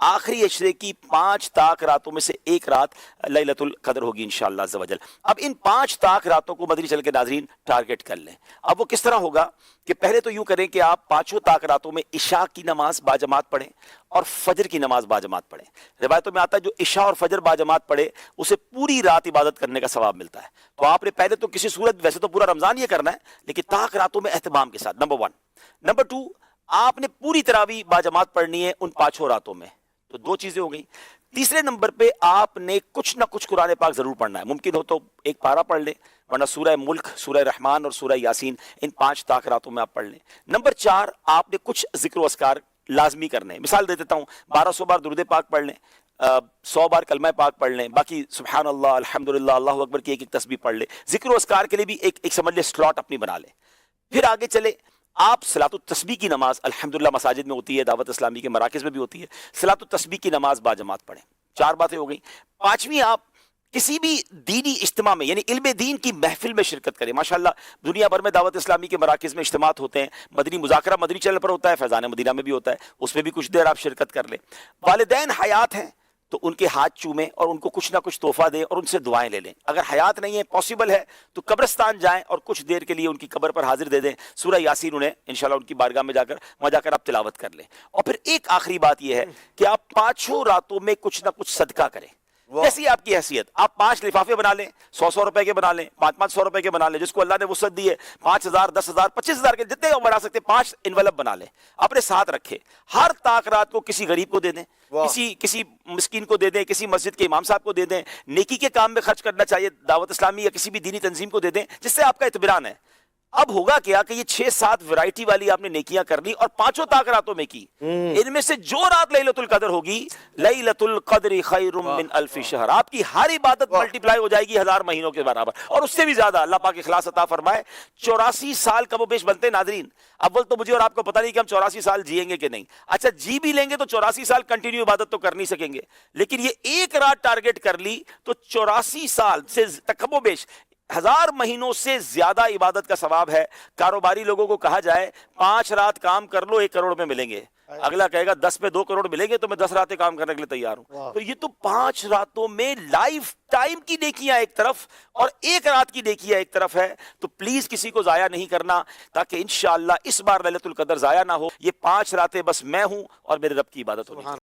آخری عشرے کی 5 تاک راتوں میں سے ایک رات لیلۃ القدر ہوگی انشاءاللہ عز و جل۔ اب ان 5 تاک راتوں کو مدنی چینل کے ناظرین ٹارگٹ کر لیں۔ اب وہ کس طرح ہوگا کہ پہلے تو یوں کریں کہ آپ 5 تاک راتوں میں عشاء کی نماز باجماعت پڑھیں اور فجر کی نماز باجماعت پڑھیں۔ روایتوں میں آتا ہے جو عشاء اور فجر باجماعت پڑھے اسے پوری رات عبادت کرنے کا ثواب ملتا ہے۔ تو آپ نے پہلے تو کسی صورت، ویسے تو پورا رمضان یہ کرنا ہے لیکن تاک راتوں میں اہتمام کے ساتھ، نمبر 1۔ نمبر 2، آپ نے پوری تراویح باجماعت پڑھنی ہے ان 5 راتوں میں۔ تو 2 چیزیں ہو گئیں۔ تیسرے نمبر پہ آپ نے کچھ نہ کچھ قرآن پاک ضرور پڑھنا ہے، ممکن ہو تو ایک پارہ پڑھ لیں، ورنہ سورہ ملک، سورہ رحمان اور سورہ یاسین ان 5 تاک راتوں میں آپ پڑھ لیں۔ نمبر 4، آپ نے کچھ ذکر و اذکار لازمی کرنے ہیں۔ مثال دے دیتا ہوں، 1200 بار درود پاک پڑھ لیں، 100 بار کلمہ پاک پڑھ لیں، باقی سبحان اللہ، الحمدللہ، اللہ اکبر کی ایک ایک تسبیح پڑھ لیں۔ ذکر و اذکار کے لیے بھی ایک سمجھ لیں سلاٹ اپنی بنا لیں۔ پھر آگے چلے، آپ صلاۃ التسبیح کی نماز الحمدللہ مساجد میں ہوتی ہے، دعوت اسلامی کے مراکز میں بھی ہوتی ہے، صلاۃ التسبیح کی نماز باجماعت پڑھیں۔ 4 باتیں ہو گئیں۔ 5ویں، آپ کسی بھی دینی اجتماع میں یعنی علم دین کی محفل میں شرکت کریں۔ ماشاءاللہ دنیا بھر میں دعوت اسلامی کے مراکز میں اجتماعات ہوتے ہیں، مدنی مذاکرہ مدنی چینل پر ہوتا ہے، فیضان مدینہ میں بھی ہوتا ہے، اس میں بھی کچھ دیر آپ شرکت کر لیں۔ والدین حیات ہیں تو ان کے ہاتھ چومیں اور ان کو کچھ نہ کچھ تحفہ دیں اور ان سے دعائیں لے لیں۔ اگر حیات نہیں ہے، پاسبل ہے، تو قبرستان جائیں اور کچھ دیر کے لیے ان کی قبر پر حاضر دے دیں، سورہ یاسین انہیں انشاءاللہ ان کی بارگاہ میں وہاں جا کر آپ تلاوت کر لیں۔ اور پھر ایک آخری بات یہ ہے کہ آپ 5 راتوں میں کچھ نہ کچھ صدقہ کریں، جیسی آپ کی حیثیت۔ آپ 5 لفافے بنا لیں، 100 روپے کے بنا لیں، 500 روپے کے بنا لیں، جس کو اللہ نے وسعت دی ہے، 5000 10,000 25,000 کے جتنے بنا سکتے 5 انویلپ بنا لیں، اپنے ساتھ رکھے۔ ہر تاک رات کو کسی غریب کو دے دیں، کسی مسکین کو دے دیں، کسی مسجد کے امام صاحب کو دے دیں، نیکی کے کام میں خرچ کرنا چاہیے، دعوت اسلامی یا کسی بھی دینی تنظیم کو دے دیں جس سے آپ کا اطمینان ہے۔ اب ہوگا کیا کہ یہ 6-7 ورائٹی والی آپ نے نیکیاں کر لی اور 5 تاک راتوں میں کی، ان میں سے جو رات لیلۃ القدر ہوگی، لیلۃ القدر خیر من الف شہر، آپ کی ہر عبادت ملٹیپلائی ہو جائے گی 1000 مہینوں کے برابر اور اس سے بھی زیادہ۔ اللہ پاک اخلاص عطا فرمائے۔ 84 سال کم و بیش بنتے ہیں ناظرین۔ اول تو مجھے اور آپ کو پتہ نہیں کہ ہم 84 سال جیئیں گے کہ نہیں، اچھا جی بھی لیں گے تو 84 سال کنٹینیو عبادت تو کر نہیں سکیں گے، لیکن یہ ایک رات ٹارگٹ کر لی تو 84 سال سے کم و بیش 1000 مہینوں سے زیادہ عبادت کا ثواب ہے۔ کاروباری لوگوں کو کہا جائے 5 رات کام کر لو 1 کروڑ میں ملیں گے، اگلا کہے گا 10 پہ 2 کروڑ ملیں گے تو میں 10 راتیں کام کرنے کے لیے تیار ہوں۔ تو یہ تو 5 راتوں میں لائف ٹائم کی نیکیاں ایک طرف اور 1 رات کی نیکیاں ایک طرف ہے، تو پلیز کسی کو ضائع نہیں کرنا تاکہ انشاءاللہ اس بار لیلۃ القدر ضائع نہ ہو۔ یہ 5 راتیں بس میں ہوں اور میرے رب کی عبادت ہونی۔